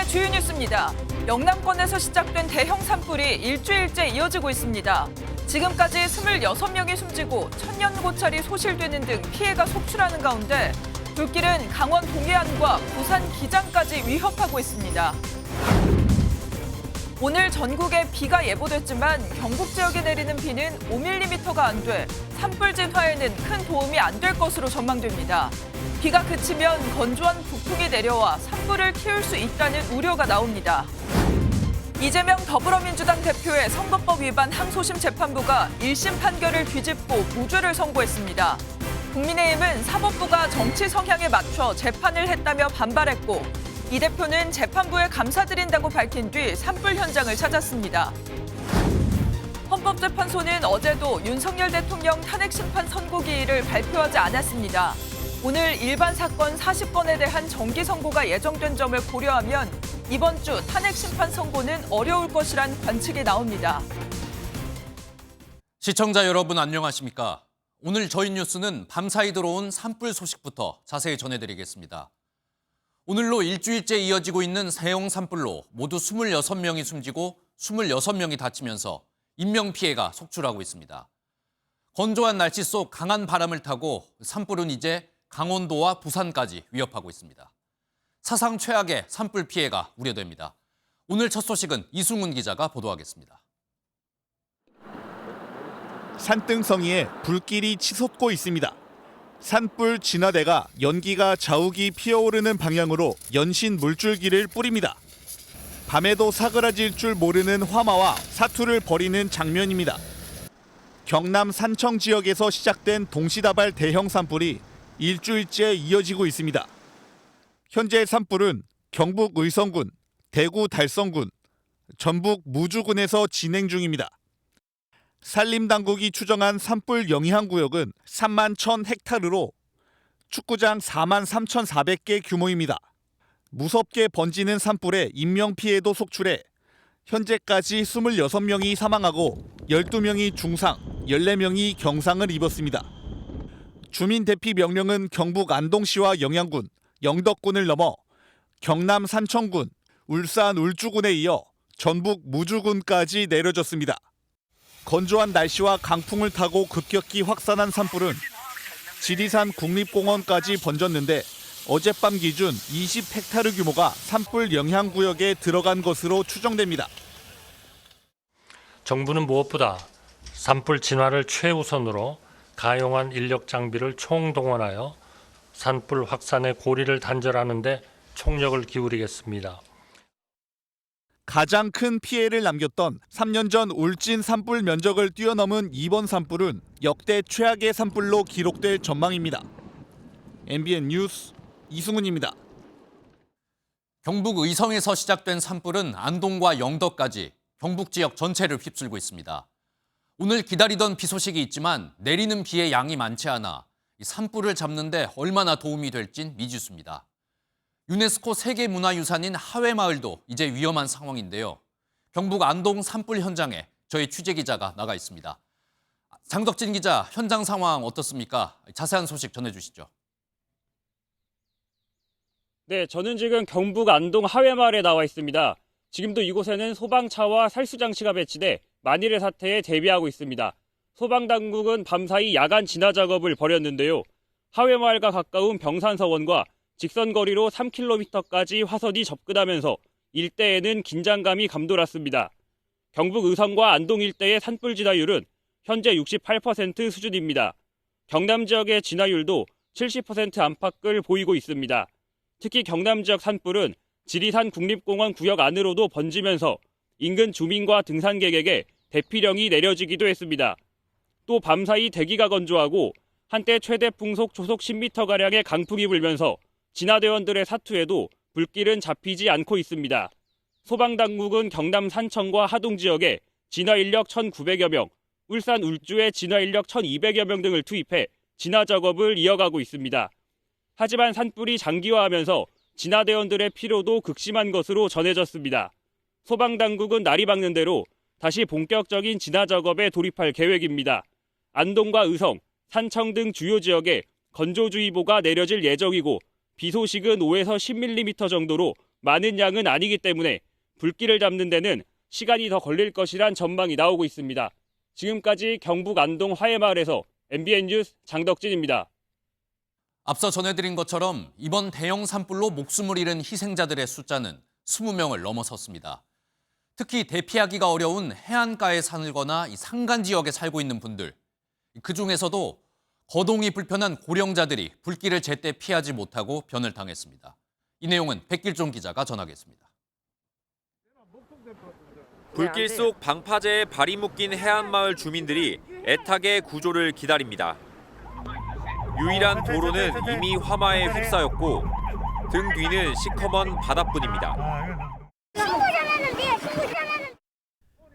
주요 뉴스입니다. 영남권에서 시작된 대형 산불이 일주일째 이어지고 있습니다. 지금까지 26명이 숨지고 천연고찰이 소실되는 등 피해가 속출하는 가운데 불길은 강원 동해안과 부산 기장까지 위협하고 있습니다. 오늘 전국에 비가 예보됐지만 경북 지역에 내리는 비는 5mm가 안 돼 산불 진화에는 큰 도움이 안 될 것으로 전망됩니다. 비가 그치면 건조한 북풍이 내려와 산불을 키울 수 있다는 우려가 나옵니다. 이재명 더불어민주당 대표의 선거법 위반 항소심 재판부가 1심 판결을 뒤집고 무죄를 선고했습니다. 국민의힘은 사법부가 정치 성향에 맞춰 재판을 했다며 반발했고 이 대표는 재판부에 감사드린다고 밝힌 뒤 산불 현장을 찾았습니다. 헌법재판소는 어제도 윤석열 대통령 탄핵심판 선고기일을 발표하지 않았습니다. 오늘 일반 사건 40건에 대한 정기 선고가 예정된 점을 고려하면 이번 주 탄핵심판 선고는 어려울 것이란 관측이 나옵니다. 시청자 여러분 안녕하십니까? 오늘 저희 뉴스는 밤사이 들어온 산불 소식부터 자세히 전해드리겠습니다. 오늘로 일주일째 이어지고 있는 대형 산불로 모두 26명이 숨지고 26명이 다치면서 인명피해가 속출하고 있습니다. 건조한 날씨 속 강한 바람을 타고 산불은 이제 강원도와 부산까지 위협하고 있습니다. 사상 최악의 산불 피해가 우려됩니다. 오늘 첫 소식은 이승훈 기자가 보도하겠습니다. 산등성이에 불길이 치솟고 있습니다. 산불 진화대가 연기가 자욱이 피어오르는 방향으로 연신 물줄기를 뿌립니다. 밤에도 사그라질 줄 모르는 화마와 사투를 벌이는 장면입니다. 경남 산청 지역에서 시작된 동시다발 대형 산불이 일주일째 이어지고 있습니다. 현재 산불은 경북 의성군, 대구 달성군, 전북 무주군에서 진행 중입니다. 산림당국이 추정한 산불 영향구역은 3만 1,000헥타르로 축구장 4만 3,400개 규모입니다. 무섭게 번지는 산불에 인명피해도 속출해 현재까지 26명이 사망하고 12명이 중상, 14명이 경상을 입었습니다. 주민 대피 명령은 경북 안동시와 영양군, 영덕군을 넘어 경남 산청군, 울산 울주군에 이어 전북 무주군까지 내려졌습니다. 건조한 날씨와 강풍을 타고 급격히 확산한 산불은 지리산 국립공원까지 번졌는데 어젯밤 기준 20헥타르 규모가 산불 영향구역에 들어간 것으로 추정됩니다. 정부는 무엇보다 산불 진화를 최우선으로 가용한 인력 장비를 총동원하여 산불 확산의 고리를 단절하는 데 총력을 기울이겠습니다. 가장 큰 피해를 남겼던 3년 전 울진 산불 면적을 뛰어넘은 이번 산불은 역대 최악의 산불로 기록될 전망입니다. MBN 뉴스 이승훈입니다. 경북 의성에서 시작된 산불은 안동과 영덕까지 경북 지역 전체를 휩쓸고 있습니다. 오늘 기다리던 비 소식이 있지만 내리는 비의 양이 많지 않아 산불을 잡는 데 얼마나 도움이 될진 미지수입니다. 유네스코 세계문화유산인 하회마을도 이제 위험한 상황인데요. 경북 안동 산불 현장에 저희 취재기자가 나가 있습니다. 장덕진 기자, 현장 상황 어떻습니까? 자세한 소식 전해주시죠. 네, 저는 지금 경북 안동 하회마을에 나와 있습니다. 지금도 이곳에는 소방차와 살수장치가 배치돼 만일의 사태에 대비하고 있습니다. 소방당국은 밤사이 야간 진화 작업을 벌였는데요. 하회마을과 가까운 병산서원과 직선거리로 3km까지 화선이 접근하면서 일대에는 긴장감이 감돌았습니다. 경북 의성과 안동 일대의 산불 진화율은 현재 68% 수준입니다. 경남 지역의 진화율도 70% 안팎을 보이고 있습니다. 특히 경남 지역 산불은 지리산 국립공원 구역 안으로도 번지면서 인근 주민과 등산객에게 대피령이 내려지기도 했습니다. 또 밤사이 대기가 건조하고 한때 최대 풍속 초속 10m가량의 강풍이 불면서 진화대원들의 사투에도 불길은 잡히지 않고 있습니다. 소방당국은 경남 산청과 하동 지역에 진화인력 1,900여 명, 울산 울주에 진화인력 1,200여 명 등을 투입해 진화 작업을 이어가고 있습니다. 하지만 산불이 장기화하면서 진화대원들의 피로도 극심한 것으로 전해졌습니다. 소방당국은 날이 밝는 대로 다시 본격적인 진화 작업에 돌입할 계획입니다. 안동과 의성, 산청 등 주요 지역에 건조주의보가 내려질 예정이고 비 소식은 5에서 10mm 정도로 많은 양은 아니기 때문에 불길을 잡는 데는 시간이 더 걸릴 것이란 전망이 나오고 있습니다. 지금까지 경북 안동 화해마을에서 MBN 뉴스 장덕진입니다. 앞서 전해드린 것처럼 이번 대형 산불로 목숨을 잃은 희생자들의 숫자는 20명을 넘어섰습니다. 특히 대피하기가 어려운 해안가에 살거나 이 산간 지역에 살고 있는 분들, 그중에서도 거동이 불편한 고령자들이 불길을 제때 피하지 못하고 변을 당했습니다. 이 내용은 백길종 기자가 전하겠습니다. 불길 속 방파제에 발이 묶인 해안마을 주민들이 애타게 구조를 기다립니다. 유일한 도로는 이미 화마에 휩싸였고 등 뒤는 시커먼 바다뿐입니다.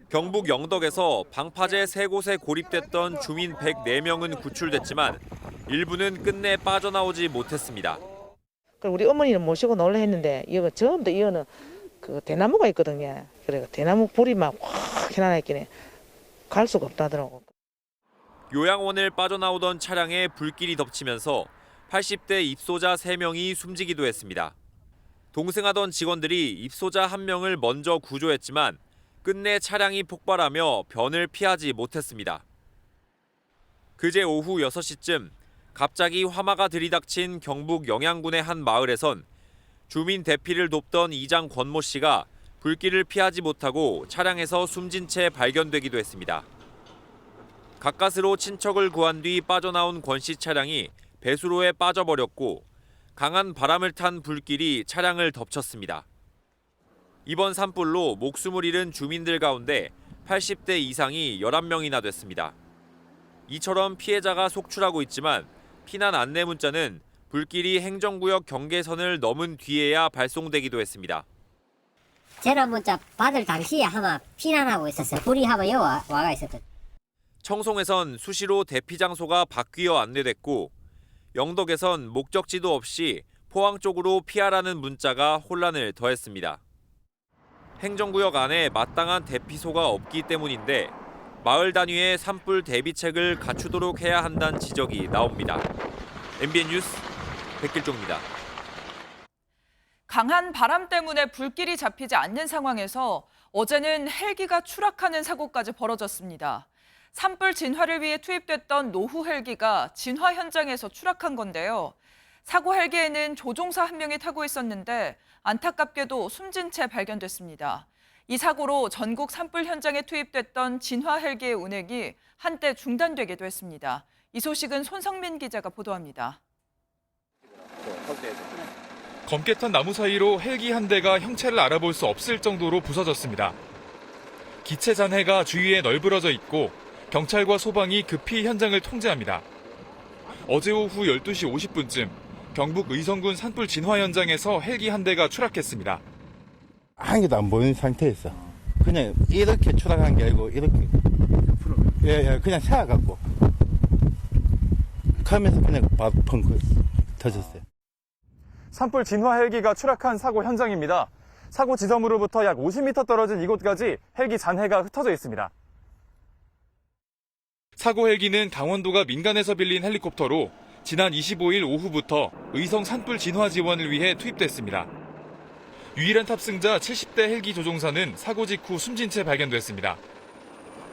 경북 영덕에서 방파제 3곳에 고립됐던 주민 104명은 구출됐지만 일부는 끝내 빠져나오지 못했습니다. 우리 어머니는 모시고 놀러 했는데 이거 전부 다 이거는 그 대나무가 있거든요. 그래 대나무 불이 막 확 해나 있긴 갈 수가 없다더라고. 요양원을 빠져나오던 차량에 불길이 덮치면서 80대 입소자 3명이 숨지기도 했습니다. 동승하던 직원들이 입소자 1명을 먼저 구조했지만 끝내 차량이 폭발하며 변을 피하지 못했습니다. 그제 오후 6시쯤 갑자기 화마가 들이닥친 경북 영양군의 한 마을에선 주민 대피를 돕던 이장 권모 씨가 불길을 피하지 못하고 차량에서 숨진 채 발견되기도 했습니다. 가까스로 친척을 구한 뒤 빠져나온 권 씨 차량이 배수로에 빠져버렸고 강한 바람을 탄 불길이 차량을 덮쳤습니다. 이번 산불로 목숨을 잃은 주민들 가운데 80대 이상이 11명이나 됐습니다. 이처럼 피해자가 속출하고 있지만 피난 안내 문자는 불길이 행정구역 경계선을 넘은 뒤에야 발송되기도 했습니다. 전화 문자 받을 당시에 아마 피난하고 있었어요. 불이 한번 와가 있었거든. 청송에선 수시로 대피 장소가 바뀌어 안내됐고 영덕에선 목적지도 없이 포항 쪽으로 피하라는 문자가 혼란을 더했습니다. 행정구역 안에 마땅한 대피소가 없기 때문인데 마을 단위의 산불 대비책을 갖추도록 해야 한다는 지적이 나옵니다. MBN 뉴스 백길종입니다. 강한 바람 때문에 불길이 잡히지 않는 상황에서 어제는 헬기가 추락하는 사고까지 벌어졌습니다. 산불 진화를 위해 투입됐던 노후 헬기가 진화 현장에서 추락한 건데요. 사고 헬기에는 조종사 1명이 타고 있었는데 안타깝게도 숨진 채 발견됐습니다. 이 사고로 전국 산불 현장에 투입됐던 진화 헬기의 운행이 한때 중단되기도 했습니다. 이 소식은 손성민 기자가 보도합니다. 검게 탄 나무 사이로 헬기 한 대가 형체를 알아볼 수 없을 정도로 부서졌습니다. 기체 잔해가 주위에 널브러져 있고 경찰과 소방이 급히 현장을 통제합니다. 어제 오후 12시 50분쯤 경북 의성군 산불 진화 현장에서 헬기 한 대가 추락했습니다. 한 개도 안 보이는 상태였어. 그냥 이렇게 추락한 게 아니고 이렇게. 예, 그냥 세워갖고. 하면서 그냥 펑크 터졌어요. 산불 진화 헬기가 추락한 사고 현장입니다. 사고 지점으로부터 약 50m 떨어진 이곳까지 헬기 잔해가 흩어져 있습니다. 사고 헬기는 강원도가 민간에서 빌린 헬리콥터로 지난 25일 오후부터 의성 산불 진화 지원을 위해 투입됐습니다. 유일한 탑승자 70대 헬기 조종사는 사고 직후 숨진 채 발견됐습니다.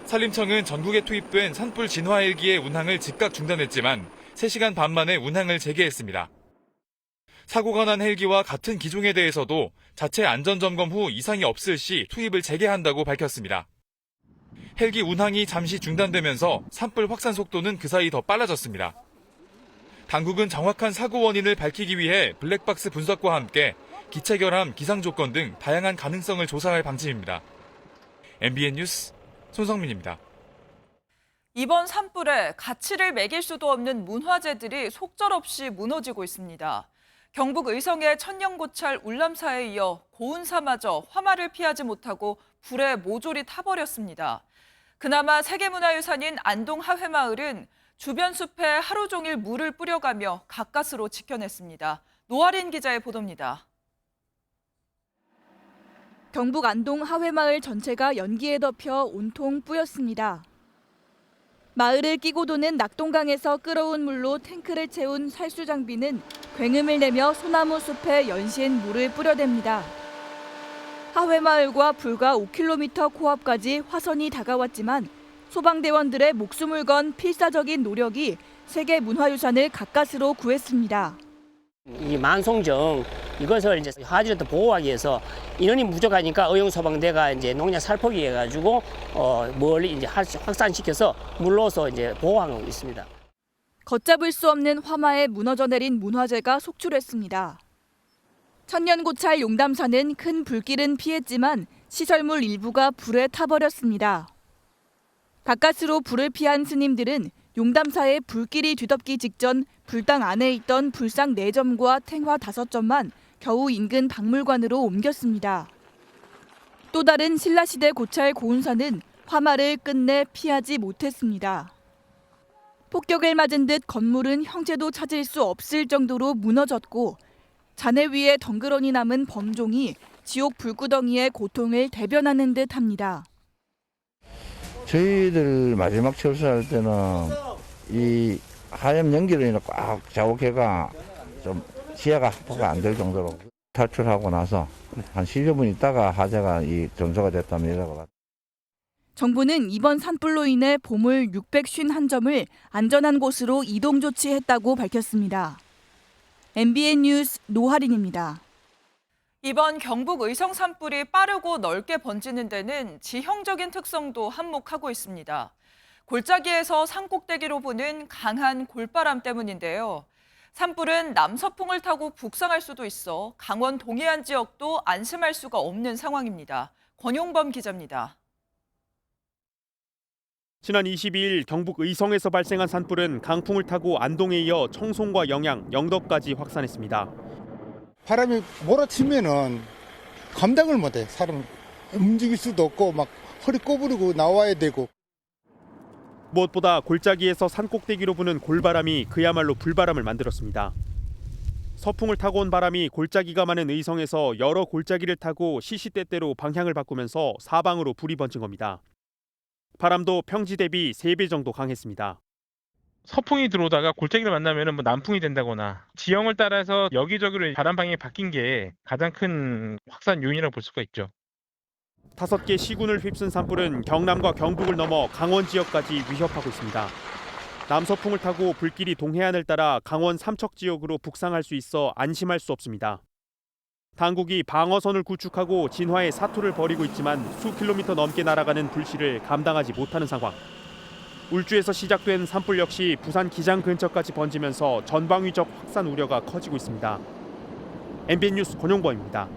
산림청은 전국에 투입된 산불 진화 헬기의 운항을 즉각 중단했지만 3시간 반 만에 운항을 재개했습니다. 사고가 난 헬기와 같은 기종에 대해서도 자체 안전점검 후 이상이 없을 시 투입을 재개한다고 밝혔습니다. 헬기 운항이 잠시 중단되면서 산불 확산 속도는 그 사이 더 빨라졌습니다. 당국은 정확한 사고 원인을 밝히기 위해 블랙박스 분석과 함께 기체 결함, 기상 조건 등 다양한 가능성을 조사할 방침입니다. MBN 뉴스 손성민입니다. 이번 산불에 가치를 매길 수도 없는 문화재들이 속절없이 무너지고 있습니다. 경북 의성의 천년고찰 울람사에 이어 고운사마저 화마를 피하지 못하고 불에 모조리 타버렸습니다. 그나마 세계문화유산인 안동 하회마을은 주변 숲에 하루 종일 물을 뿌려가며 가까스로 지켜냈습니다. 노아린 기자의 보도입니다. 경북 안동 하회마을 전체가 연기에 덮여 온통 뿌였습니다. 마을을 끼고 도는 낙동강에서 끌어온 물로 탱크를 채운 살수 장비는 굉음을 내며 소나무 숲에 연신 물을 뿌려댑니다. 하회마을과 불과 5km 코앞까지 화선이 다가왔지만 소방대원들의 목숨을 건 필사적인 노력이 세계 문화유산을 가까스로 구했습니다. 이 만송정 이것을 이제 화재로부터 보호하기 위해서 인원이 부족하니까 의용소방대가 이제 농약 살포기 해가지고 멀리 이제 확산시켜서 물로서 이제 보호하고 있습니다. 걷잡을 수 없는 화마에 무너져 내린 문화재가 속출했습니다. 천년고찰 용담사는 큰 불길은 피했지만 시설물 일부가 불에 타버렸습니다. 가까스로 불을 피한 스님들은 용담사의 불길이 뒤덮기 직전 불당 안에 있던 불상 4점과 탱화 5점만 겨우 인근 박물관으로 옮겼습니다. 또 다른 신라시대 고찰 고운사는 화마를 끝내 피하지 못했습니다. 폭격을 맞은 듯 건물은 형체도 찾을 수 없을 정도로 무너졌고 잔해 위에 덩그러니 남은 범종이 지옥 불구덩이의 고통을 대변하는 듯합니다. 저희들 마지막 철수할 때는 이 하염 연기로 꽉 자욱해가 좀 시야가 확보가 안 될 정도로 탈출하고 나서 한 10여 분 있다가 화재가 전소가 됐답니다. 정부는 이번 산불로 인해 보물 651점을 안전한 곳으로 이동 조치했다고 밝혔습니다. MBN 뉴스 노하린입니다. 이번 경북 의성 산불이 빠르고 넓게 번지는 데는 지형적인 특성도 한몫하고 있습니다. 골짜기에서 산꼭대기로 부는 강한 골바람 때문인데요. 산불은 남서풍을 타고 북상할 수도 있어 강원 동해안 지역도 안심할 수가 없는 상황입니다. 권용범 기자입니다. 지난 22일 경북 의성에서 발생한 산불은 강풍을 타고 안동에 이어 청송과 영양, 영덕까지 확산했습니다. 바람이 몰아치면은 감당을 못해. 사람 움직일 수도 없고 막 허리 꼬부리고 나와야 되고. 무엇보다 골짜기에서 산꼭대기로 부는 골바람이 그야말로 불바람을 만들었습니다. 서풍을 타고 온 바람이 골짜기가 많은 의성에서 여러 골짜기를 타고 시시때때로 방향을 바꾸면서 사방으로 불이 번진 겁니다. 바람도 평지 대비 3배 정도 강했습니다. 서풍이 들어오다가 골짜기를 만나면 남풍이 된다거나 지형을 따라서 여기저기로 바람 방향이 바뀐 게 가장 큰 확산 요인이라고 볼 수가 있죠. 5개 시군을 휩쓴 산불은 경남과 경북을 넘어 강원 지역까지 위협하고 있습니다. 남서풍을 타고 불길이 동해안을 따라 강원 삼척 지역으로 북상할 수 있어 안심할 수 없습니다. 당국이 방어선을 구축하고 진화에 사투를 벌이고 있지만 수킬로미터 넘게 날아가는 불씨를 감당하지 못하는 상황. 울주에서 시작된 산불 역시 부산 기장 근처까지 번지면서 전방위적 확산 우려가 커지고 있습니다. MBN 뉴스 권용범입니다.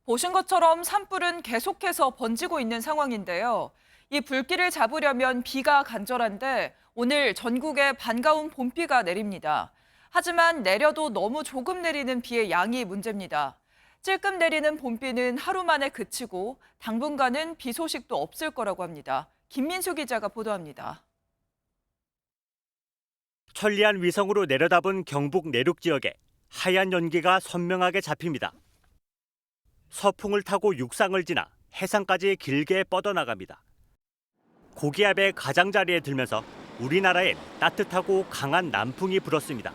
보신 것처럼 산불은 계속해서 번지고 있는 상황인데요. 이 불길을 잡으려면 비가 간절한데 오늘 전국에 반가운 봄비가 내립니다. 하지만 내려도 너무 조금 내리는 비의 양이 문제입니다. 찔끔 내리는 봄비는 하루 만에 그치고 당분간은 비 소식도 없을 거라고 합니다. 김민수 기자가 보도합니다. 천리안 위성으로 내려다본 경북 내륙 지역에 하얀 연기가 선명하게 잡힙니다. 서풍을 타고 육상을 지나 해상까지 길게 뻗어나갑니다. 고기압의 가장자리에 들면서 우리나라엔 따뜻하고 강한 남풍이 불었습니다.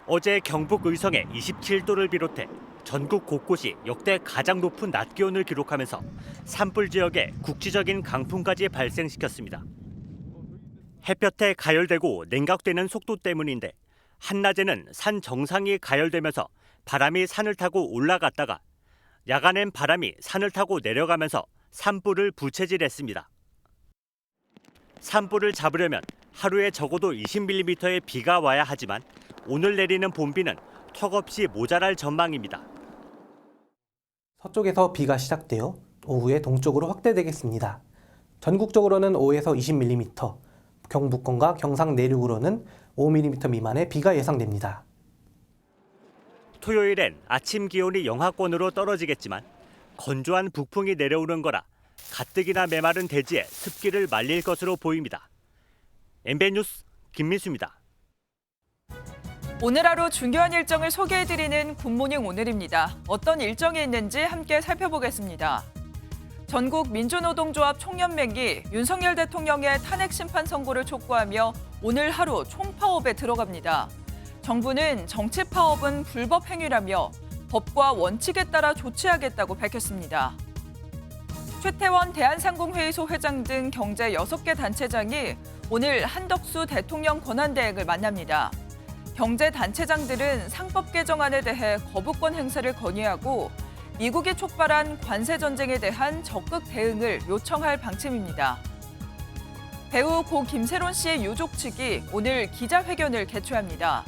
어제 경북 의성에 27도를 비롯해 전국 곳곳이 역대 가장 높은 낮 기온을 기록하면서 산불 지역에 국지적인 강풍까지 발생시켰습니다. 햇볕에 가열되고 냉각되는 속도 때문인데 한낮에는 산 정상이 가열되면서 바람이 산을 타고 올라갔다가 야간엔 바람이 산을 타고 내려가면서 산불을 부채질했습니다. 산불을 잡으려면 하루에 적어도 20mm의 비가 와야 하지만 오늘 내리는 봄비는 턱없이 모자랄 전망입니다. 서쪽에서 비가 시작되어 오후에 동쪽으로 확대되겠습니다. 전국적으로는 5에서 20mm, 경북권과 경상 내륙으로는 5mm 미만의 비가 예상됩니다. 토요일엔 아침 기온이 영하권으로 떨어지겠지만 건조한 북풍이 내려오는 거라 가뜩이나 메마른 대지에 습기를 말릴 것으로 보입니다. MBN 뉴스 김민수입니다. 오늘 하루 중요한 일정을 소개해드리는 굿모닝 오늘입니다. 어떤 일정이 있는지 함께 살펴보겠습니다. 전국 민주노동조합 총연맹이 윤석열 대통령의 탄핵 심판 선고를 촉구하며 오늘 하루 총파업에 들어갑니다. 정부는 정치 파업은 불법 행위라며 법과 원칙에 따라 조치하겠다고 밝혔습니다. 최태원 대한상공회의소 회장 등 경제 6개 단체장이 오늘 한덕수 대통령 권한대행을 만납니다. 경제 단체장들은 상법 개정안에 대해 거부권 행사를 건의하고 미국이 촉발한 관세 전쟁에 대한 적극 대응을 요청할 방침입니다. 배우 고 김세론 씨의 유족 측이 오늘 기자회견을 개최합니다.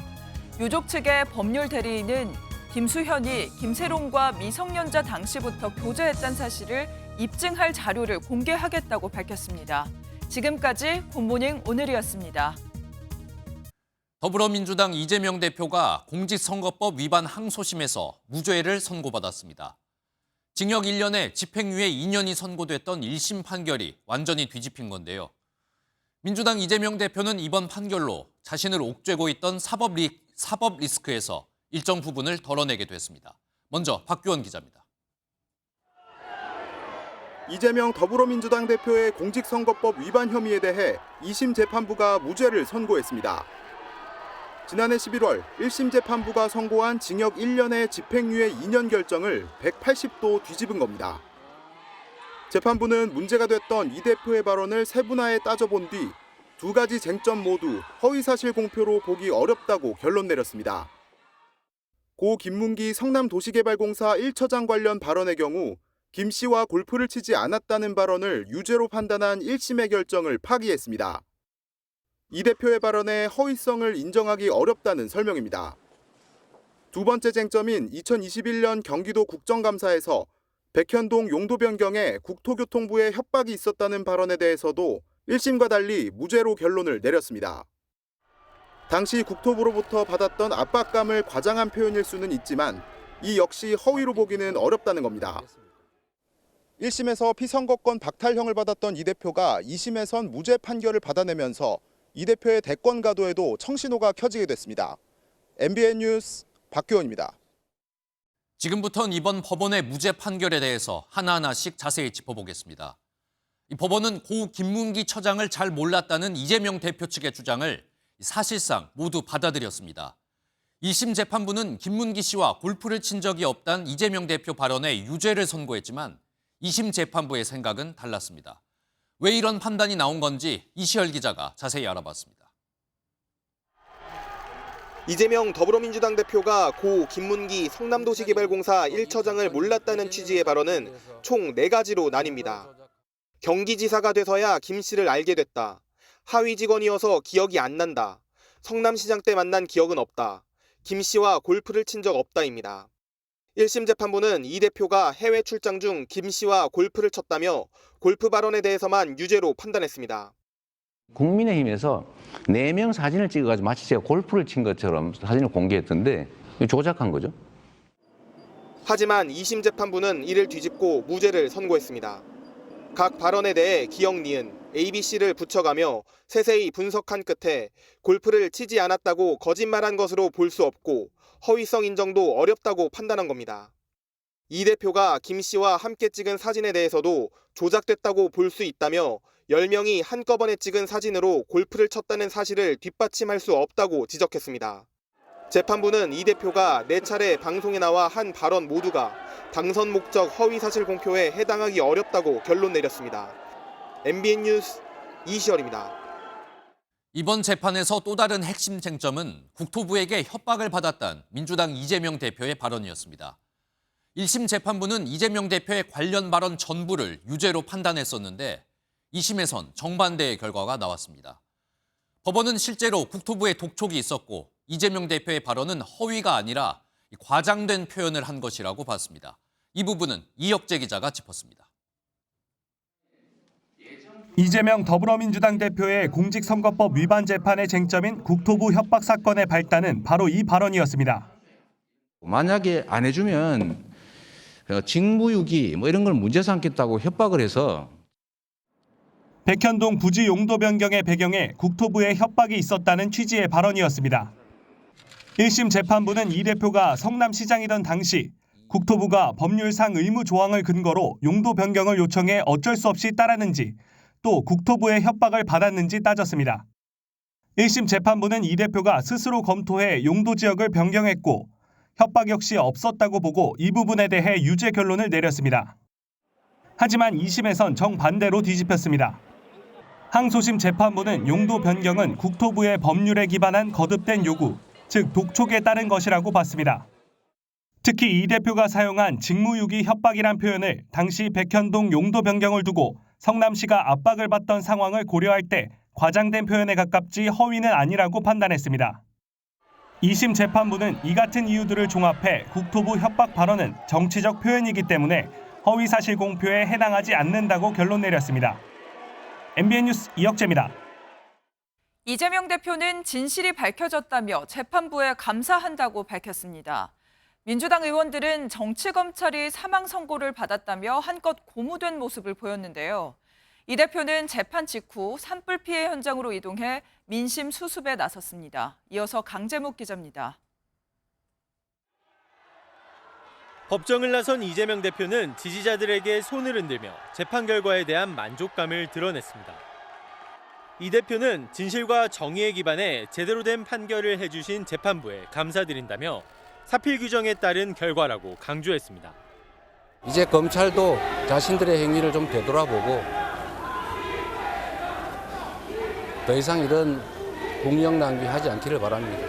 유족 측의 법률 대리인은 김수현이 김세론과 미성년자 당시부터 교제했다는 사실을 입증할 자료를 공개하겠다고 밝혔습니다. 지금까지 굿모닝 오늘이었습니다. 더불어민주당 이재명 대표가 공직선거법 위반 항소심에서 무죄를 선고받았습니다. 징역 1년에 집행유예 2년이 선고됐던 1심 판결이 완전히 뒤집힌 건데요. 민주당 이재명 대표는 이번 판결로 자신을 옥죄고 있던 사법 리스크에서 일정 부분을 덜어내게 됐습니다. 먼저 박규원 기자입니다. 이재명 더불어민주당 대표의 공직선거법 위반 혐의에 대해 2심 재판부가 무죄를 선고했습니다. 지난해 11월 1심 재판부가 선고한 징역 1년의 집행유예 2년 결정을 180도 뒤집은 겁니다. 재판부는 문제가 됐던 이 대표의 발언을 세분화해 따져본 뒤 두 가지 쟁점 모두 허위사실 공표로 보기 어렵다고 결론 내렸습니다. 고 김문기 성남도시개발공사 1처장 관련 발언의 경우 김 씨와 골프를 치지 않았다는 발언을 유죄로 판단한 1심의 결정을 파기했습니다. 이 대표의 발언에 허위성을 인정하기 어렵다는 설명입니다. 두 번째 쟁점인 2021년 경기도 국정감사에서 백현동 용도 변경에 국토교통부의 협박이 있었다는 발언에 대해서도 1심과 달리 무죄로 결론을 내렸습니다. 당시 국토부로부터 받았던 압박감을 과장한 표현일 수는 있지만 이 역시 허위로 보기는 어렵다는 겁니다. 1심에서 피선거권 박탈형을 받았던 이 대표가 2심에선 무죄 판결을 받아내면서 이 대표의 대권 가도에도 청신호가 켜지게 됐습니다. MBN 뉴스 박규원입니다. 지금부터는 이번 법원의 무죄 판결에 대해서 하나하나씩 자세히 짚어보겠습니다. 이 법원은 고 김문기 처장을 잘 몰랐다는 이재명 대표 측의 주장을 사실상 모두 받아들였습니다. 2심 재판부는 김문기 씨와 골프를 친 적이 없다는 이재명 대표 발언에 유죄를 선고했지만 2심 재판부의 생각은 달랐습니다. 왜 이런 판단이 나온 건지 이시열 기자가 자세히 알아봤습니다. 이재명 더불어민주당 대표가 고 김문기 성남도시개발공사 1처장을 몰랐다는 취지의 발언은 총 4가지로 나뉩니다. 경기지사가 돼서야 김 씨를 알게 됐다. 하위 직원이어서 기억이 안 난다. 성남시장 때 만난 기억은 없다. 김 씨와 골프를 친 적 없다입니다. 1심 재판부는 이 대표가 해외 출장 중 김 씨와 골프를 쳤다며 골프 발언에 대해서만 유죄로 판단했습니다. 국민의힘에서 4명 사진을 찍어가지고 마치 제가 골프를 친 것처럼 사진을 공개했던데 조작한 거죠. 하지만 2심 재판부는 이를 뒤집고 무죄를 선고했습니다. 각 발언에 대해 기억 니은, ABC를 붙여가며 세세히 분석한 끝에 골프를 치지 않았다고 거짓말한 것으로 볼 수 없고 허위성 인정도 어렵다고 판단한 겁니다. 이 대표가 김 씨와 함께 찍은 사진에 대해서도 조작됐다고 볼 수 있다며 10명이 한꺼번에 찍은 사진으로 골프를 쳤다는 사실을 뒷받침할 수 없다고 지적했습니다. 재판부는 이 대표가 4차례 방송에 나와 한 발언 모두가 당선 목적 허위 사실 공표에 해당하기 어렵다고 결론 내렸습니다. MBN 뉴스 이시열입니다. 이번 재판에서 또 다른 핵심 쟁점은 국토부에게 협박을 받았다는 민주당 이재명 대표의 발언이었습니다. 1심 재판부는 이재명 대표의 관련 발언 전부를 유죄로 판단했었는데 2심에선 정반대의 결과가 나왔습니다. 법원은 실제로 국토부에 독촉이 있었고 이재명 대표의 발언은 허위가 아니라 과장된 표현을 한 것이라고 봤습니다. 이 부분은 이혁재 기자가 짚었습니다. 이재명 더불어민주당 대표의 공직선거법 위반 재판의 쟁점인 국토부 협박 사건의 발단은 바로 이 발언이었습니다. 만약에 안 해주면 직무유기 이런 걸 문제 삼겠다고 협박을 해서 백현동 부지 용도 변경의 배경에 국토부의 협박이 있었다는 취지의 발언이었습니다. 1심 재판부는 이 대표가 성남시장이던 당시 국토부가 법률상 의무 조항을 근거로 용도 변경을 요청해 어쩔 수 없이 따랐는지 또 국토부의 협박을 받았는지 따졌습니다. 1심 재판부는 이 대표가 스스로 검토해 용도 지역을 변경했고 협박 역시 없었다고 보고 이 부분에 대해 유죄 결론을 내렸습니다. 하지만 2심에선 정반대로 뒤집혔습니다. 항소심 재판부는 용도 변경은 국토부의 법률에 기반한 거듭된 요구, 즉 독촉에 따른 것이라고 봤습니다. 특히 이 대표가 사용한 직무유기 협박이란 표현을 당시 백현동 용도 변경을 두고 성남시가 압박을 받던 상황을 고려할 때 과장된 표현에 가깝지 허위는 아니라고 판단했습니다. 2심 재판부는 이 같은 이유들을 종합해 국토부 협박 발언은 정치적 표현이기 때문에 허위사실 공표에 해당하지 않는다고 결론 내렸습니다. MBN 뉴스 이혁재입니다. 이재명 대표는 진실이 밝혀졌다며 재판부에 감사한다고 밝혔습니다. 민주당 의원들은 정치검찰이 사망 선고를 받았다며 한껏 고무된 모습을 보였는데요. 이 대표는 재판 직후 산불 피해 현장으로 이동해 민심 수습에 나섰습니다. 이어서 강재묵 기자입니다. 법정을 나선 이재명 대표는 지지자들에게 손을 흔들며 재판 결과에 대한 만족감을 드러냈습니다. 이 대표는 진실과 정의에 기반해 제대로 된 판결을 해주신 재판부에 감사드린다며 사필 규정에 따른 결과라고 강조했습니다. 이제 검찰도 자신들의 행위를 좀 되돌아보고 더 이상 이런 국력 낭비하지 않기를 바랍니다.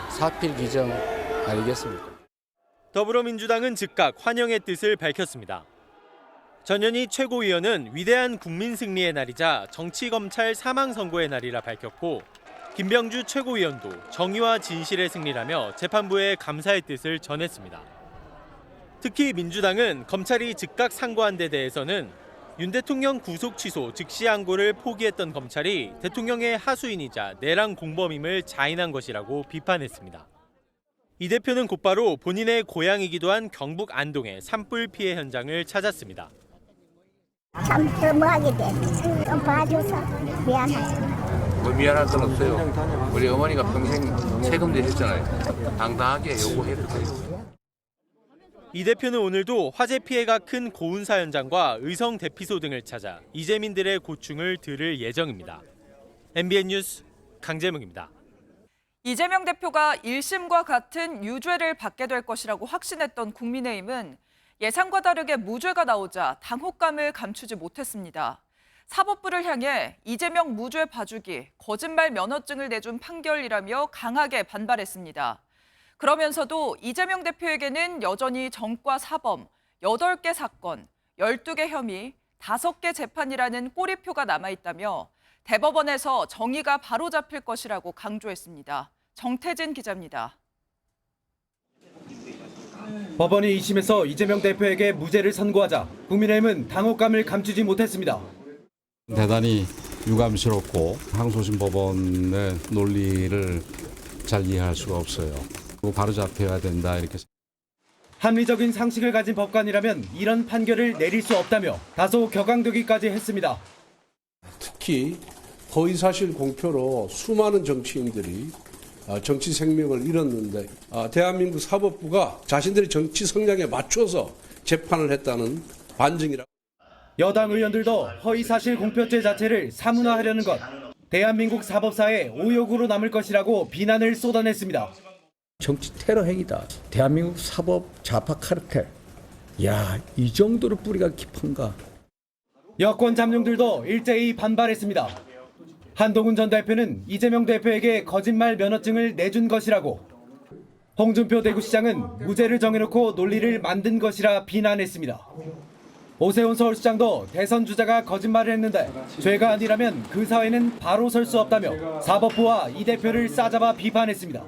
사필 규정 아니겠습니까? 더불어민주당은 즉각 환영의 뜻을 밝혔습니다. 전현희 최고위원은 위대한 국민 승리의 날이자 정치검찰 사망 선고의 날이라 밝혔고 김병주 최고위원도 정의와 진실의 승리라며 재판부에 감사의 뜻을 전했습니다. 특히 민주당은 검찰이 즉각 상고한 데 대해서는 윤 대통령 구속 취소 즉시 항고를 포기했던 검찰이 대통령의 하수인이자 내란 공범임을 자인한 것이라고 비판했습니다. 이 대표는 곧바로 본인의 고향이기도 한 경북 안동의 산불 피해 현장을 찾았습니다. 참 너무하게 돼. 좀 봐줘서 미안하다. 뭐 미안할 건 없어요. 우리 어머니가 평생 책임질 했잖아요. 당당하게 요구해도 돼요. 이 대표는 오늘도 화재 피해가 큰 고운사 현장과 의성 대피소 등을 찾아 이재민들의 고충을 들을 예정입니다. MBN 뉴스 강재묵입니다. 이재명 대표가 1심과 같은 유죄를 받게 될 것이라고 확신했던 국민의힘은 예상과 다르게 무죄가 나오자 당혹감을 감추지 못했습니다. 사법부를 향해 이재명 무죄 봐주기, 거짓말 면허증을 내준 판결이라며 강하게 반발했습니다. 그러면서도 이재명 대표에게는 여전히 정과 사범, 8개 사건, 12개 혐의, 5개 재판이라는 꼬리표가 남아있다며 대법원에서 정의가 바로잡힐 것이라고 강조했습니다. 정태진 기자입니다. 법원이 2심에서 이재명 대표에게 무죄를 선고하자 국민의힘은 당혹감을 감추지 못했습니다. 대단히 유감스럽고 항소심 법원의 논리를 잘 이해할 수가 없어요. 바로 잡혀야 된다 이렇게. 합리적인 상식을 가진 법관이라면 이런 판결을 내릴 수 없다며 다소 격앙되기까지 했습니다. 특히 허위사실 공표로 수많은 정치인들이 정치 생명을 잃었는데 대한민국 사법부가 자신들의 정치 성향에 맞춰서 재판을 했다는 반증이라. 여당 의원들도 허위사실 공표죄 자체를 사문화하려는 것, 대한민국 사법사의 오욕으로 남을 것이라고 비난을 쏟아냈습니다. 정치 테러 행위다. 대한민국 사법 좌파 카르텔. 야, 이 정도로 뿌리가 깊은가. 여권 잠룡들도 일제히 반발했습니다. 한동훈 전 대표는 이재명 대표에게 거짓말 면허증을 내준 것이라고, 홍준표 대구시장은 무죄를 정해놓고 논리를 만든 것이라 비난했습니다. 오세훈 서울시장도 대선 주자가 거짓말을 했는데 죄가 아니라면 그 사회는 바로 설 수 없다며 사법부와 이 대표를 싸잡아 비판했습니다.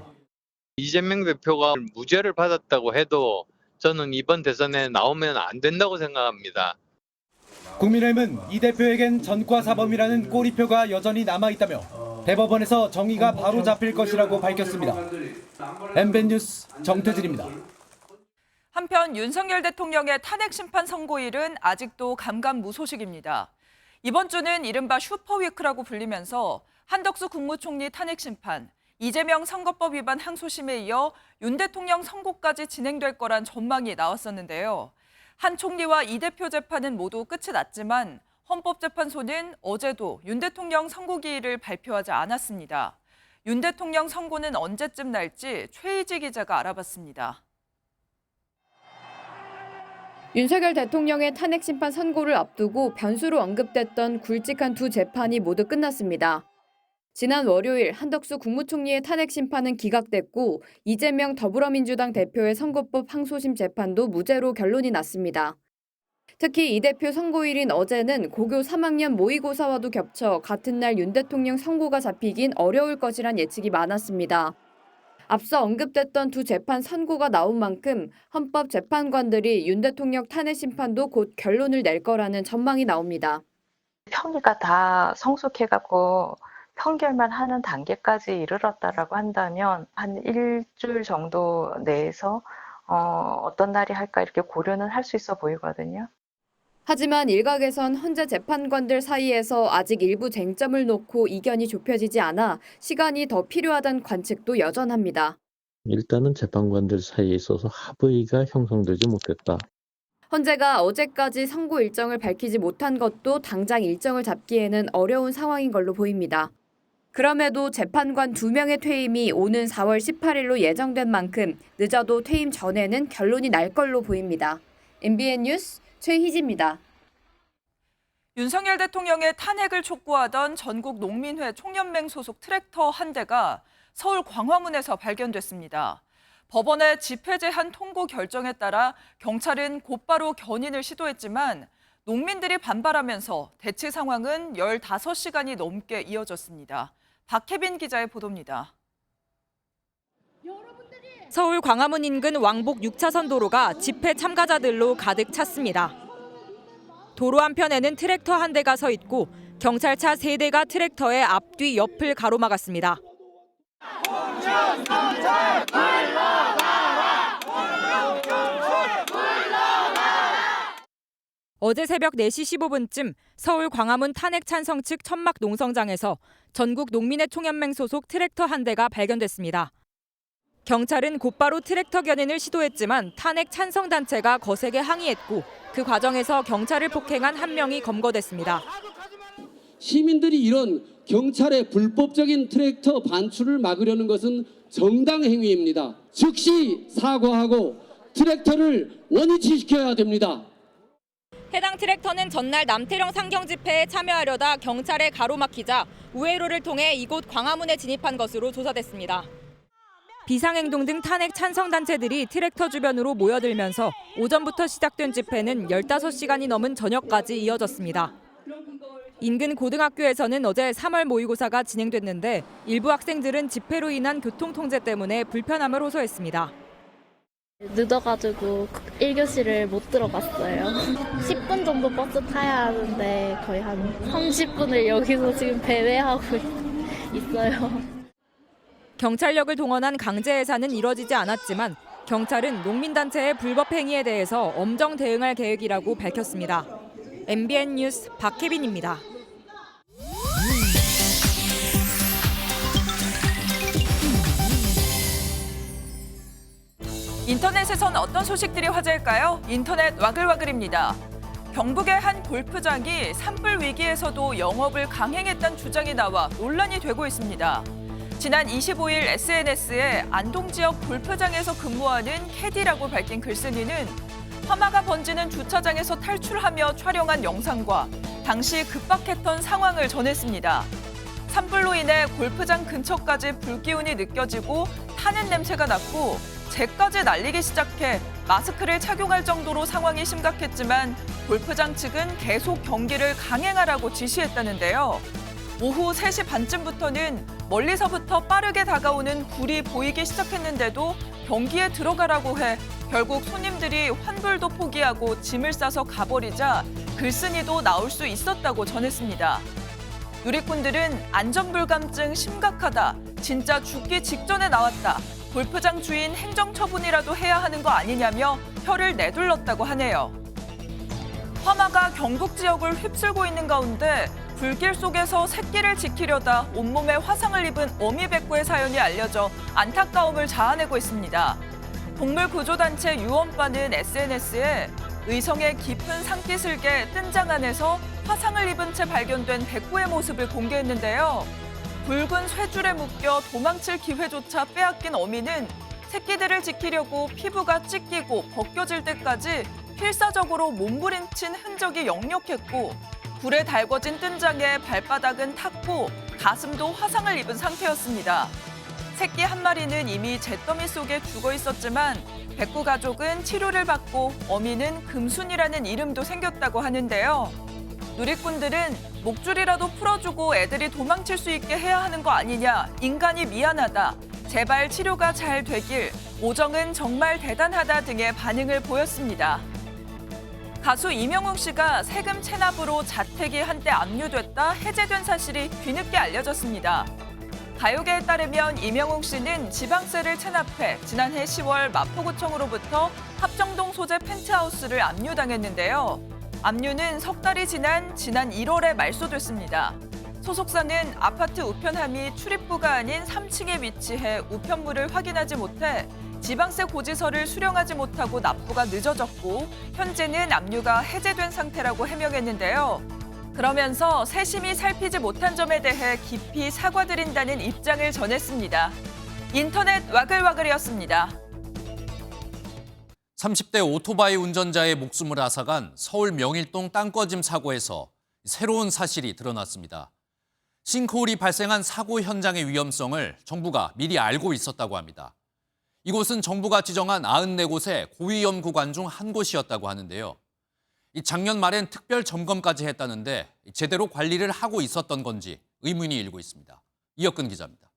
이재명 대표가 무죄를 받았다고 해도 저는 이번 대선에 나오면 안 된다고 생각합니다. 국민의힘은 이 대표에겐 전과 사범이라는 꼬리표가 여전히 남아있다며 대법원에서 정의가 바로 잡힐 것이라고 밝혔습니다. MBN 뉴스 정태진입니다. 한편 윤석열 대통령의 탄핵 심판 선고일은 아직도 감감무소식입니다. 이번 주는 이른바 슈퍼위크라고 불리면서 한덕수 국무총리 탄핵 심판, 이재명 선거법 위반 항소심에 이어 윤 대통령 선고까지 진행될 거란 전망이 나왔었는데요. 한 총리와 이 대표 재판은 모두 끝이 났지만 헌법재판소는 어제도 윤 대통령 선고기일을 발표하지 않았습니다. 윤 대통령 선고는 언제쯤 날지 최희지 기자가 알아봤습니다. 윤석열 대통령의 탄핵 심판 선고를 앞두고 변수로 언급됐던 굵직한 두 재판이 모두 끝났습니다. 지난 월요일 한덕수 국무총리의 탄핵 심판은 기각됐고 이재명 더불어민주당 대표의 선고법 항소심 재판도 무죄로 결론이 났습니다. 특히 이 대표 선고일인 어제는 고교 3학년 모의고사와도 겹쳐 같은 날 윤 대통령 선고가 잡히긴 어려울 것이란 예측이 많았습니다. 앞서 언급됐던 두 재판 선고가 나온 만큼 헌법재판관들이 윤 대통령 탄핵 심판도 곧 결론을 낼 거라는 전망이 나옵니다. 평의가 다 성숙해갖고 판결만 하는 단계까지 이르렀다라고 한다면 한 일주일 정도 내에서 어떤 날이 할까 이렇게 고려는 할 수 있어 보이거든요. 하지만 일각에선 헌재 재판관들 사이에서 아직 일부 쟁점을 놓고 이견이 좁혀지지 않아 시간이 더 필요하다는 관측도 여전합니다. 일단은 재판관들 사이에 있어서 합의가 형성되지 못했다. 헌재가 어제까지 선고 일정을 밝히지 못한 것도 당장 일정을 잡기에는 어려운 상황인 걸로 보입니다. 그럼에도 재판관 2명의 퇴임이 오는 4월 18일로 예정된 만큼 늦어도 퇴임 전에는 결론이 날 걸로 보입니다. MBN 뉴스 최희지입니다. 윤석열 대통령의 탄핵을 촉구하던 전국 농민회 총연맹 소속 트랙터 한 대가 서울 광화문에서 발견됐습니다. 법원의 집회 제한 통고 결정에 따라 경찰은 곧바로 견인을 시도했지만 농민들이 반발하면서 대치 상황은 15시간이 넘게 이어졌습니다. 박혜빈 기자의 보도입니다. 서울 광화문 인근 왕복 6차선 도로가 집회 참가자들로 가득 찼습니다. 도로 한편에는 트랙터 한 대가 서 있고 경찰차 3대가 트랙터의 앞뒤 옆을 가로막았습니다. 어제 새벽 4시 15분쯤 서울 광화문 탄핵 찬성 측 천막 농성장에서 전국 농민회 총연맹 소속 트랙터 한 대가 발견됐습니다. 경찰은 곧바로 트랙터 견인을 시도했지만 탄핵 찬성 단체가 거세게 항의했고 그 과정에서 경찰을 폭행한 한 명이 검거됐습니다. 시민들이 이런 경찰의 불법적인 트랙터 반출을 막으려는 것은 정당 행위입니다. 즉시 사과하고 트랙터를 원위치시켜야 됩니다. 해당 트랙터는 전날 남태령 상경 집회에 참여하려다 경찰에 가로막히자 우회로를 통해 이곳 광화문에 진입한 것으로 조사됐습니다. 비상행동 등 탄핵 찬성 단체들이 트랙터 주변으로 모여들면서 오전부터 시작된 집회는 15시간이 넘은 저녁까지 이어졌습니다. 인근 고등학교에서는 어제 3월 모의고사가 진행됐는데 일부 학생들은 집회로 인한 교통 통제 때문에 불편함을 호소했습니다. 늦어가지고 1교시를 못 들어갔어요. 10분 정도 버스 타야 하는데 거의 한 30분을 여기서 지금 배회하고 있어요. 경찰력을 동원한 강제 해산은 이뤄지지 않았지만 경찰은 농민단체의 불법 행위에 대해서 엄정 대응할 계획이라고 밝혔습니다. MBN 뉴스 박혜빈입니다. 인터넷에선 어떤 소식들이 화제일까요? 인터넷 와글와글입니다. 경북의 한 골프장이 산불 위기에서도 영업을 강행했다는 주장이 나와 논란이 되고 있습니다. 지난 25일 SNS에 안동 지역 골프장에서 근무하는 캐디라고 밝힌 글쓴이는 화마가 번지는 주차장에서 탈출하며 촬영한 영상과 당시 급박했던 상황을 전했습니다. 산불로 인해 골프장 근처까지 불기운이 느껴지고 타는 냄새가 났고 재까지 날리기 시작해 마스크를 착용할 정도로 상황이 심각했지만 골프장 측은 계속 경기를 강행하라고 지시했다는데요. 오후 3시 반쯤부터는 멀리서부터 빠르게 다가오는 불이 보이기 시작했는데도 경기에 들어가라고 해 결국 손님들이 환불도 포기하고 짐을 싸서 가버리자 글쓴이도 나올 수 있었다고 전했습니다. 누리꾼들은 안전불감증 심각하다, 진짜 죽기 직전에 나왔다, 골프장 주인 행정처분이라도 해야 하는 거 아니냐며 혀를 내둘렀다고 하네요. 화마가 경북 지역을 휩쓸고 있는 가운데 불길 속에서 새끼를 지키려다 온몸에 화상을 입은 어미백구의 사연이 알려져 안타까움을 자아내고 있습니다. 동물구조단체 유언바는 SNS에 의성의 깊은 산기슭의 뜬장 안에서 화상을 입은 채 발견된 백구의 모습을 공개했는데요. 붉은 쇠줄에 묶여 도망칠 기회조차 빼앗긴 어미는 새끼들을 지키려고 피부가 찢기고 벗겨질 때까지 필사적으로 몸부림친 흔적이 역력했고 불에 달궈진 뜬장에 발바닥은 탔고 가슴도 화상을 입은 상태였습니다. 새끼 한 마리는 이미 잿더미 속에 죽어 있었지만 백구 가족은 치료를 받고 어미는 금순이라는 이름도 생겼다고 하는데요. 누리꾼들은 목줄이라도 풀어주고 애들이 도망칠 수 있게 해야 하는 거 아니냐, 인간이 미안하다, 제발 치료가 잘 되길, 오정은 정말 대단하다 등의 반응을 보였습니다. 가수 이명웅 씨가 세금 체납으로 자택이 한때 압류됐다 해제된 사실이 뒤늦게 알려졌습니다. 가요계에 따르면 이명웅 씨는 지방세를 체납해 지난해 10월 마포구청으로부터 합정동 소재 펜트하우스를 압류당했는데요. 압류는 석 달이 지난 1월에 말소됐습니다. 소속사는 아파트 우편함이 출입구가 아닌 3층에 위치해 우편물을 확인하지 못해 지방세 고지서를 수령하지 못하고 납부가 늦어졌고 현재는 압류가 해제된 상태라고 해명했는데요. 그러면서 세심히 살피지 못한 점에 대해 깊이 사과드린다는 입장을 전했습니다. 인터넷 와글와글이었습니다. 30대 오토바이 운전자의 목숨을 앗아간 서울 명일동 땅꺼짐 사고에서 새로운 사실이 드러났습니다. 싱크홀이 발생한 사고 현장의 위험성을 정부가 미리 알고 있었다고 합니다. 이곳은 정부가 지정한 94곳의 고위험 구간 중 한 곳이었다고 하는데요. 작년 말엔 특별 점검까지 했다는데 제대로 관리를 하고 있었던 건지 의문이 일고 있습니다. 이혁근 기자입니다.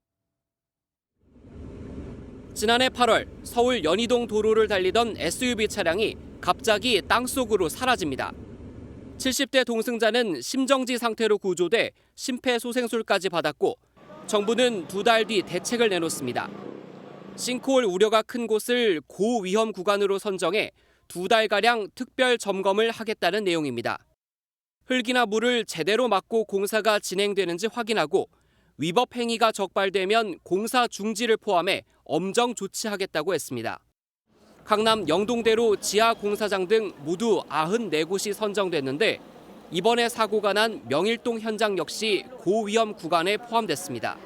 지난해 8월 서울 연희동 도로를 달리던 SUV 차량이 갑자기 땅속으로 사라집니다. 70대 동승자는 심정지 상태로 구조돼 심폐소생술까지 받았고 정부는 2달 뒤 대책을 내놓습니다. 싱크홀 우려가 큰 곳을 고위험 구간으로 선정해 2달가량 특별 점검을 하겠다는 내용입니다. 흙이나 물을 제대로 막고 공사가 진행되는지 확인하고 위법 행위가 적발되면 공사 중지를 포함해 엄정 조치하겠다고 했습니다. 강남 영동대로 지하 공사장 등 모두 94곳이 선정됐는데 이번에 사고가 난 명일동 현장 역시 고위험 구간에 포함됐습니다.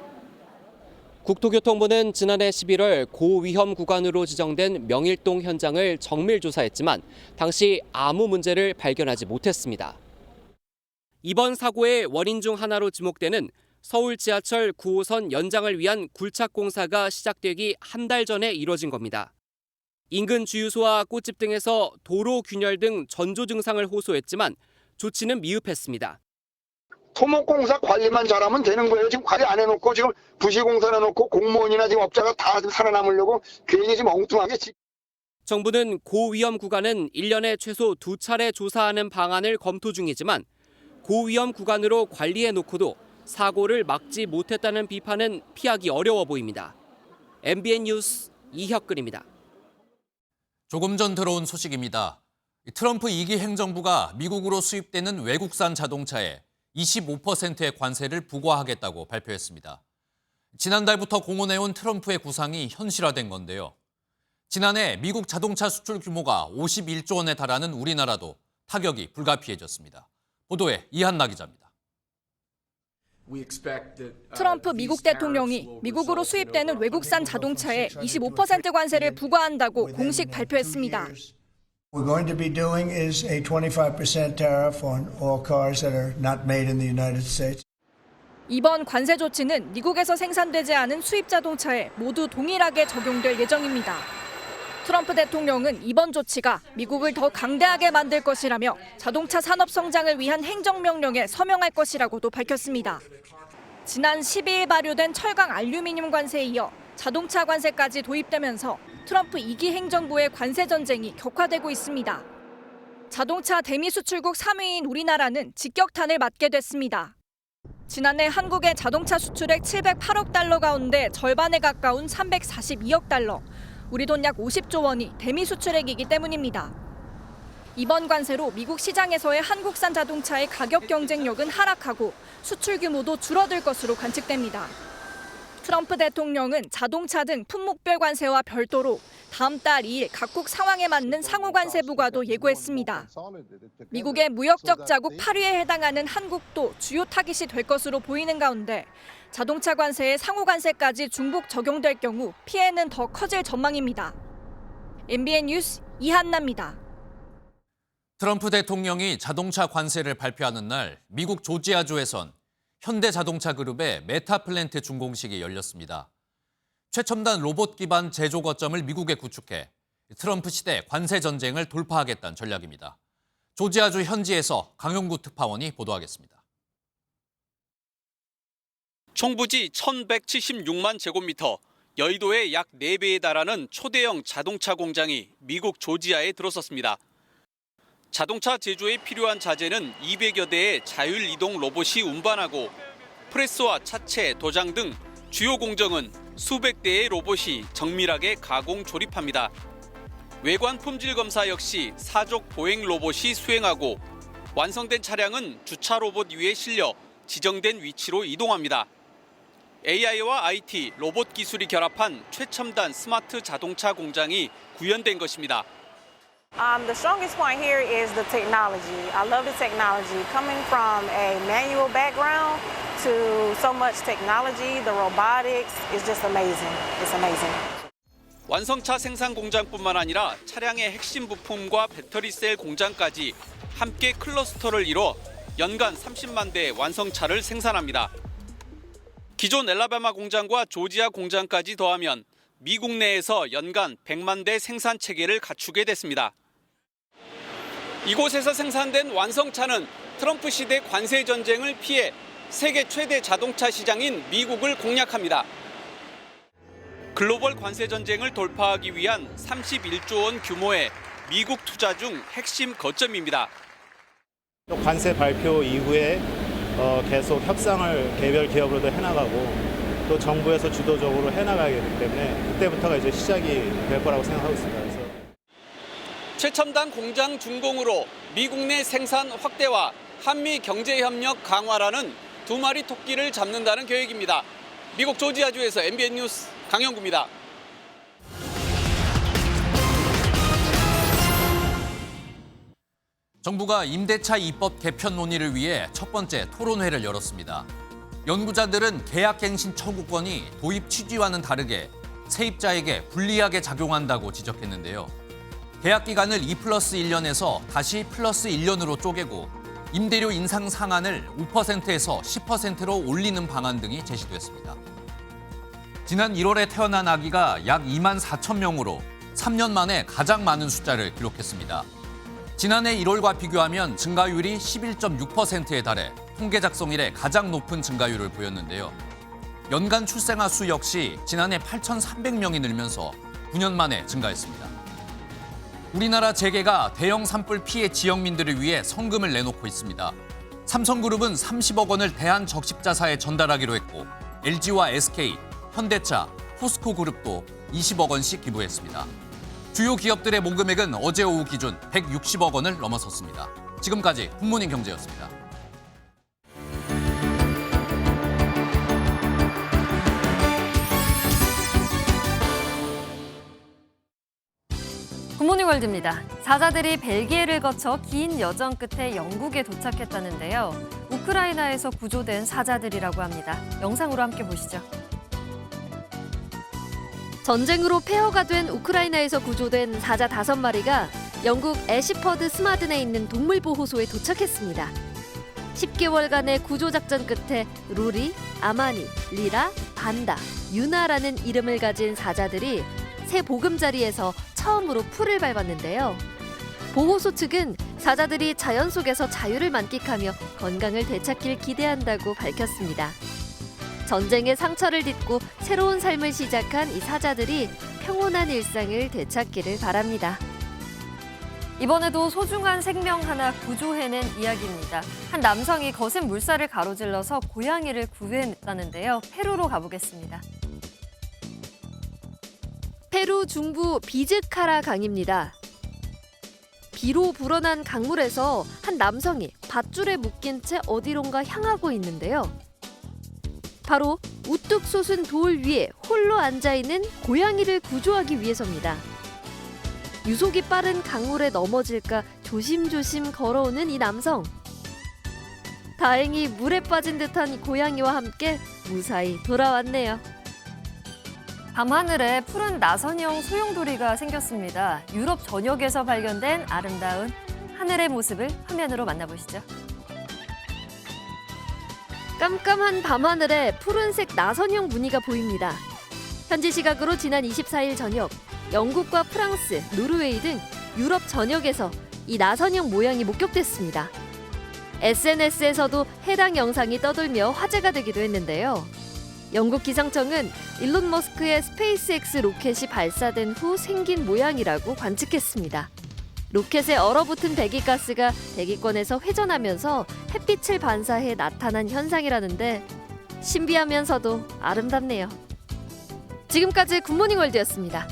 국토교통부는 지난해 11월 고위험 구간으로 지정된 명일동 현장을 정밀 조사했지만 당시 아무 문제를 발견하지 못했습니다. 이번 사고의 원인 중 하나로 지목되는 서울 지하철 9호선 연장을 위한 굴착 공사가 시작되기 한 달 전에 이뤄진 겁니다. 인근 주유소와 꽃집 등에서 도로 균열 등 전조 증상을 호소했지만 조치는 미흡했습니다. 토목공사 관리만 잘하면 되는 거예요. 지금 관리 안 해놓고 지금 부실공사를 해놓고 공무원이나 지금 업자가 다 살아남으려고 괜히 지금 엉뚱하게. 정부는 고위험 구간은 1년에 최소 2차례 조사하는 방안을 검토 중이지만 고위험 구간으로 관리해놓고도 사고를 막지 못했다는 비판은 피하기 어려워 보입니다. MBN 뉴스 이혁근입니다. 조금 전 들어온 소식입니다. 트럼프 2기 행정부가 미국으로 수입되는 외국산 자동차에 25%의 관세를 부과하겠다고 발표했습니다. 지난달부터 공언해온 트럼프의 구상이 현실화된 건데요. 지난해 미국 자동차 수출 규모가 51조 원에 달하는 우리나라도 타격이 불가피해졌습니다. 보도에 이한나 기자입니다. 트럼프 미국 대통령이 미국으로 수입되는 외국산 자동차에 25% 관세를 부과한다고 공식 발표했습니다. We're going to be doing is a 25% tariff on all cars that are not made in the United States. 이번 관세 조치는 미국에서 생산되지 않은 수입 자동차에 모두 동일하게 적용될 예정입니다. 트럼프 대통령은 이번 조치가 미국을 더 강대하게 만들 것이라며 자동차 산업 성장을 위한 행정명령에 서명할 것이라고도 밝혔습니다. 지난 12일 발효된 철강 알루미늄 관세에 이어 자동차 관세까지 도입되면서 트럼프 2기 행정부의 관세 전쟁이 격화되고 있습니다. 자동차 대미 수출국 3위인 우리나라는 직격탄을 맞게 됐습니다. 지난해 한국의 자동차 수출액 708억 달러 가운데 절반에 가까운 342억 달러, 우리 돈 약 50조 원이 대미 수출액이기 때문입니다. 이번 관세로 미국 시장에서의 한국산 자동차의 가격 경쟁력은 하락하고 수출 규모도 줄어들 것으로 관측됩니다. 트럼프 대통령은 자동차 등 품목별 관세와 별도로 다음 달 2일 각국 상황에 맞는 상호관세 부과도 예고했습니다. 미국의 무역적 자국 8위에 해당하는 한국도 주요 타깃이 될 것으로 보이는 가운데 자동차 관세에 상호관세까지 중복 적용될 경우 피해는 더 커질 전망입니다. MBN 뉴스 이한나입니다. 트럼프 대통령이 자동차 관세를 발표하는 날 미국 조지아주에선 현대자동차 그룹의 메타 플랜트 준공식이 열렸습니다. 최첨단 로봇 기반 제조 거점을 미국에 구축해 트럼프 시대 관세 전쟁을 돌파하겠다는 전략입니다. 조지아주 현지에서 강용구 특파원이 보도하겠습니다. 총부지 1,176만 제곱미터, 여의도의 약 4배에 달하는 초대형 자동차 공장이 미국 조지아에 들어섰습니다. 자동차 제조에 필요한 자재는 200여 대의 자율이동 로봇이 운반하고 프레스와 차체, 도장 등 주요 공정은 수백 대의 로봇이 정밀하게 가공 조립합니다. 외관 품질 검사 역시 사족 보행 로봇이 수행하고 완성된 차량은 주차 로봇 위에 실려 지정된 위치로 이동합니다. AI와 IT, 로봇 기술이 결합한 최첨단 스마트 자동차 공장이 구현된 것입니다. The strongest point here is the technology. I love the technology. Coming from a manual background to so much technology, the robotics is just amazing. It's amazing. 완성차 생산 공장뿐만 아니라 차량의 핵심 부품과 배터리 셀 공장까지 함께 클러스터를 이뤄 연간 30만 대의 완성차를 생산합니다. 기존 엘라바마 공장과 조지아 공장까지 더하면 미국 내에서 연간 100만 대 생산 체계를 갖추게 됐습니다. 이곳에서 생산된 완성차는 트럼프 시대 관세 전쟁을 피해 세계 최대 자동차 시장인 미국을 공략합니다. 글로벌 관세 전쟁을 돌파하기 위한 31조 원 규모의 미국 투자 중 핵심 거점입니다. 관세 발표 이후에 계속 협상을 개별 기업으로도 해나가고 또 정부에서 주도적으로 해나가야 되기 때문에 그때부터가 이제 시작이 될 거라고 생각하고 있습니다. 그래서 최첨단 공장 준공으로 미국 내 생산 확대와 한미 경제협력 강화라는 두 마리 토끼를 잡는다는 계획입니다. 미국 조지아주에서 MBN 뉴스 강영구입니다. 정부가 임대차 입법 개편 논의를 위해 첫 번째 토론회를 열었습니다. 연구자들은 계약갱신 청구권이 도입 취지와는 다르게 세입자에게 불리하게 작용한다고 지적했는데요. 계약 기간을 2+1년에서 다시 +1년으로 쪼개고 임대료 인상 상한을 5%에서 10%로 올리는 방안 등이 제시됐습니다. 지난 1월에 태어난 아기가 약 2만 4천 명으로 3년 만에 가장 많은 숫자를 기록했습니다. 지난해 1월과 비교하면 증가율이 11.6%에 달해 통계 작성 이래 가장 높은 증가율을 보였는데요. 연간 출생아 수 역시 지난해 8,300명이 늘면서 9년 만에 증가했습니다. 우리나라 재계가 대형 산불 피해 지역민들을 위해 성금을 내놓고 있습니다. 삼성그룹은 30억 원을 대한적십자사에 전달하기로 했고 LG와 SK, 현대차, 포스코그룹도 20억 원씩 기부했습니다. 주요 기업들의 모금액은 어제 오후 기준 160억 원을 넘어섰습니다. 지금까지 굿모닝 경제였습니다. 굿모닝 월드입니다. 사자들이 벨기에를 거쳐 긴 여정 끝에 영국에 도착했다는데요. 우크라이나에서 구조된 사자들이라고 합니다. 영상으로 함께 보시죠. 전쟁으로 폐허가 된 우크라이나에서 구조된 사자 5마리가 영국 애시퍼드 스마든에 있는 동물보호소에 도착했습니다. 10개월간의 구조작전 끝에 루리, 아마니, 리라, 반다, 유나라는 이름을 가진 사자들이 새 보금자리에서 처음으로 풀을 밟았는데요. 보호소 측은 사자들이 자연 속에서 자유를 만끽하며 건강을 되찾길 기대한다고 밝혔습니다. 전쟁의 상처를 딛고 새로운 삶을 시작한 이 사자들이 평온한 일상을 되찾기를 바랍니다. 이번에도 소중한 생명 하나 구조해낸 이야기입니다. 한 남성이 거센 물살을 가로질러서 고양이를 구해냈다는데요. 페루로 가보겠습니다. 페루 중부 비즈카라 강입니다. 비로 불어난 강물에서 한 남성이 밧줄에 묶인 채 어디론가 향하고 있는데요. 바로 우뚝 솟은 돌 위에 홀로 앉아있는 고양이를 구조하기 위해서입니다. 유속이 빠른 강물에 넘어질까 조심조심 걸어오는 이 남성. 다행히 물에 빠진 듯한 고양이와 함께 무사히 돌아왔네요. 밤하늘에 푸른 나선형 소용돌이가 생겼습니다. 유럽 전역에서 발견된 아름다운 하늘의 모습을 화면으로 만나보시죠. 깜깜한 밤하늘에 푸른색 나선형 무늬가 보입니다. 현지 시각으로 지난 24일 저녁 영국과 프랑스, 노르웨이 등 유럽 전역에서 이 나선형 모양이 목격됐습니다. SNS에서도 해당 영상이 떠돌며 화제가 되기도 했는데요. 영국 기상청은 일론 머스크의 스페이스X 로켓이 발사된 후 생긴 모양이라고 관측했습니다. 로켓에 얼어붙은 배기가스가 대기권에서 회전하면서 햇빛을 반사해 나타난 현상이라는데 신비하면서도 아름답네요. 지금까지 굿모닝 월드였습니다.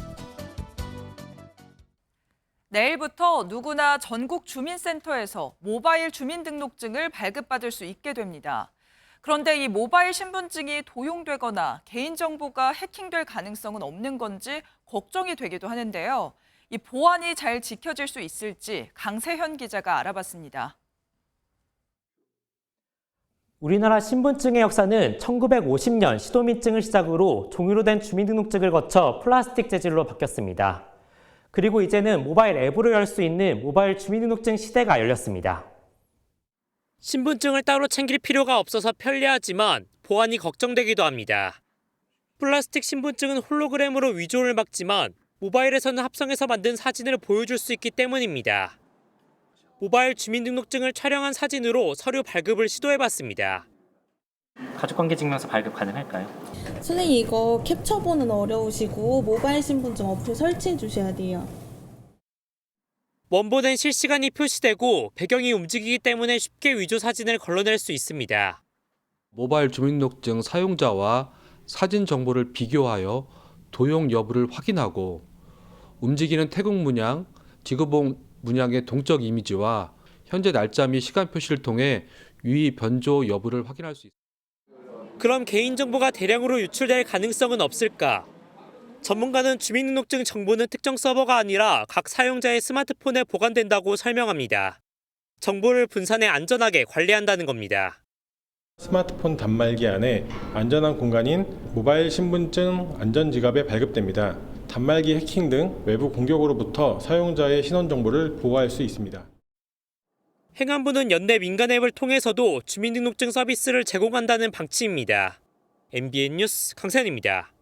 내일부터 누구나 전국 주민센터에서 모바일 주민등록증을 발급받을 수 있게 됩니다. 그런데 이 모바일 신분증이 도용되거나 개인정보가 해킹될 가능성은 없는 건지 걱정이 되기도 하는데요. 이 보안이 잘 지켜질 수 있을지 강세현 기자가 알아봤습니다. 우리나라 신분증의 역사는 1950년 시도민증을 시작으로 종이로 된 주민등록증을 거쳐 플라스틱 재질로 바뀌었습니다. 그리고 이제는 모바일 앱으로 열 수 있는 모바일 주민등록증 시대가 열렸습니다. 신분증을 따로 챙길 필요가 없어서 편리하지만 보안이 걱정되기도 합니다. 플라스틱 신분증은 홀로그램으로 위조를 막지만 모바일에서는 합성해서 만든 사진을 보여줄 수 있기 때문입니다. 모바일 주민등록증을 촬영한 사진으로 서류 발급을 시도해봤습니다. 가족관계증명서 발급 가능할까요? 선생님 이거 캡처본은 어려우시고 모바일 신분증 어플 설치해 주셔야 돼요. 원본엔 실시간이 표시되고 배경이 움직이기 때문에 쉽게 위조 사진을 걸러낼 수 있습니다. 모바일 주민등록증 사용자와 사진 정보를 비교하여 도용 여부를 확인하고 움직이는 태국 문양, 지구본 문양의 동적 이미지와 현재 날짜 및 시간 표시를 통해 유의 변조 여부를 확인할 수 있습니다. 그럼 개인정보가 대량으로 유출될 가능성은 없을까? 전문가는 주민등록증 정보는 특정 서버가 아니라 각 사용자의 스마트폰에 보관된다고 설명합니다. 정보를 분산해 안전하게 관리한다는 겁니다. 스마트폰 단말기 안에 안전한 공간인 모바일 신분증 안전지갑에 발급됩니다. 단말기 해킹 등 외부 공격으로부터 사용자의 신원 정보를 보호할 수 있습니다. 행안부는 연내 민간 앱을 통해서도 주민등록증 서비스를 제공한다는 방침입니다. MBN 뉴스 강세현입니다.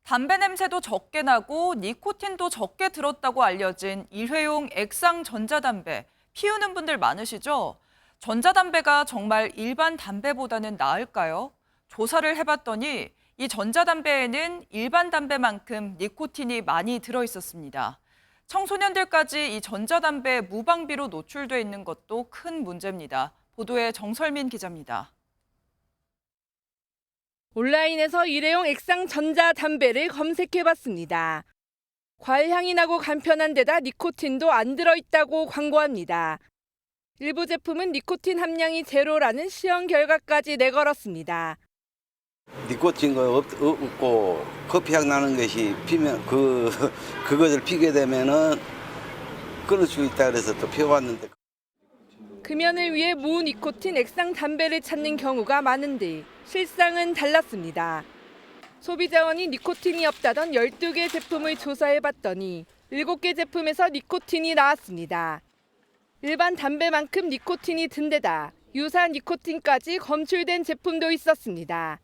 담배 냄새도 적게 나고 니코틴도 적게 들었다고 알려진 일회용 액상 전자담배. 피우는 분들 많으시죠? 전자담배가 정말 일반 담배보다는 나을까요? 조사를 해봤더니 이 전자담배에는 일반 담배만큼 니코틴이 많이 들어있었습니다. 청소년들까지 이 전자담배 무방비로 노출돼 있는 것도 큰 문제입니다. 보도에 정설민 기자입니다. 온라인에서 일회용 액상 전자담배를 검색해봤습니다. 과일향이 나고 간편한 데다 니코틴도 안 들어있다고 광고합니다. 일부 제품은 니코틴 함량이 제로라는 시험 결과까지 내걸었습니다. 니코틴가 없고 커피향 나는 것이 피면 그것을 피게 되면은 끊을 수 있다 그래서 또 피워봤는데. 금연을 위해 무니코틴 액상 담배를 찾는 경우가 많은데 실상은 달랐습니다. 소비자원이 니코틴이 없다던 12개 제품을 조사해봤더니 7개 제품에서 니코틴이 나왔습니다. 일반 담배만큼 니코틴이 든 데다 유사 니코틴까지 검출된 제품도 있었습니다.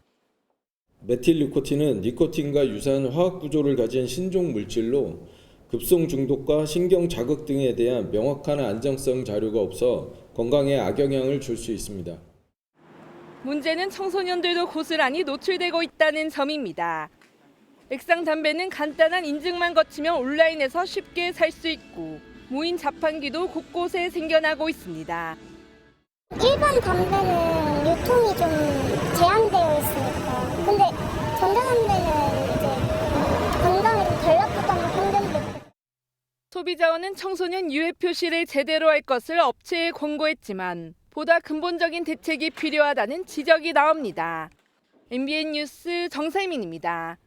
메틸 니코틴은 니코틴과 유사한 화학 구조를 가진 신종 물질로 급성 중독과 신경 자극 등에 대한 명확한 안정성 자료가 없어 건강에 악영향을 줄 수 있습니다. 문제는 청소년들도 고스란히 노출되고 있다는 점입니다. 액상 담배는 간단한 인증만 거치면 온라인에서 쉽게 살 수 있고 무인 자판기도 곳곳에 생겨나고 있습니다. 일반 담배는 유통이 좀 제한되어 있으니까. 근데 전자담배는 이제 건강에 좀 덜 나쁘다는 편견도 있고. 소비자원은 청소년 유해 표시를 제대로 할 것을 업체에 권고했지만 보다 근본적인 대책이 필요하다는 지적이 나옵니다. MBN 뉴스 정세민입니다.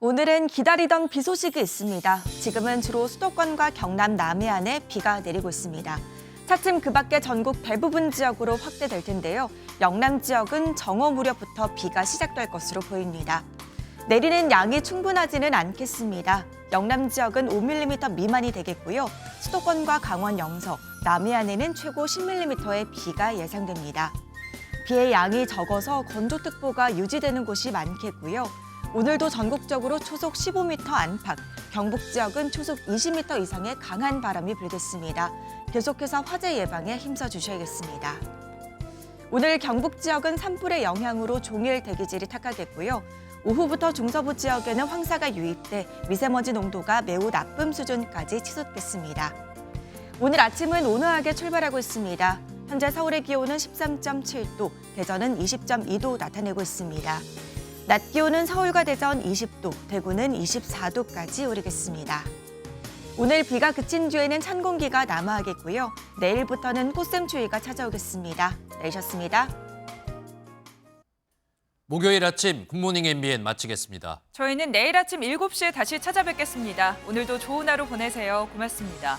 오늘은 기다리던 비 소식이 있습니다. 지금은 주로 수도권과 경남 남해안에 비가 내리고 있습니다. 차츰 그 밖에 전국 대부분 지역으로 확대될 텐데요. 영남 지역은 정오 무렵부터 비가 시작될 것으로 보입니다. 내리는 양이 충분하지는 않겠습니다. 영남 지역은 5mm 미만이 되겠고요. 수도권과 강원 영서, 남해안에는 최고 10mm의 비가 예상됩니다. 비의 양이 적어서 건조특보가 유지되는 곳이 많겠고요. 오늘도 전국적으로 초속 15m 안팎, 경북 지역은 초속 20m 이상의 강한 바람이 불겠습니다. 계속해서 화재 예방에 힘써주셔야겠습니다. 오늘 경북 지역은 산불의 영향으로 종일 대기질이 탁하겠고요. 오후부터 중서부 지역에는 황사가 유입돼 미세먼지 농도가 매우 나쁨 수준까지 치솟겠습니다. 오늘 아침은 온화하게 출발하고 있습니다. 현재 서울의 기온은 13.7도, 대전은 20.2도 나타내고 있습니다. 낮 기온은 서울과 대전 20도, 대구는 24도까지 오르겠습니다. 오늘 비가 그친 뒤에는 찬 공기가 남하하겠고요. 내일부터는 꽃샘추위가 찾아오겠습니다. 내리셨습니다. 목요일 아침 굿모닝 MBN 마치겠습니다. 저희는 내일 아침 7시에 다시 찾아뵙겠습니다. 오늘도 좋은 하루 보내세요. 고맙습니다.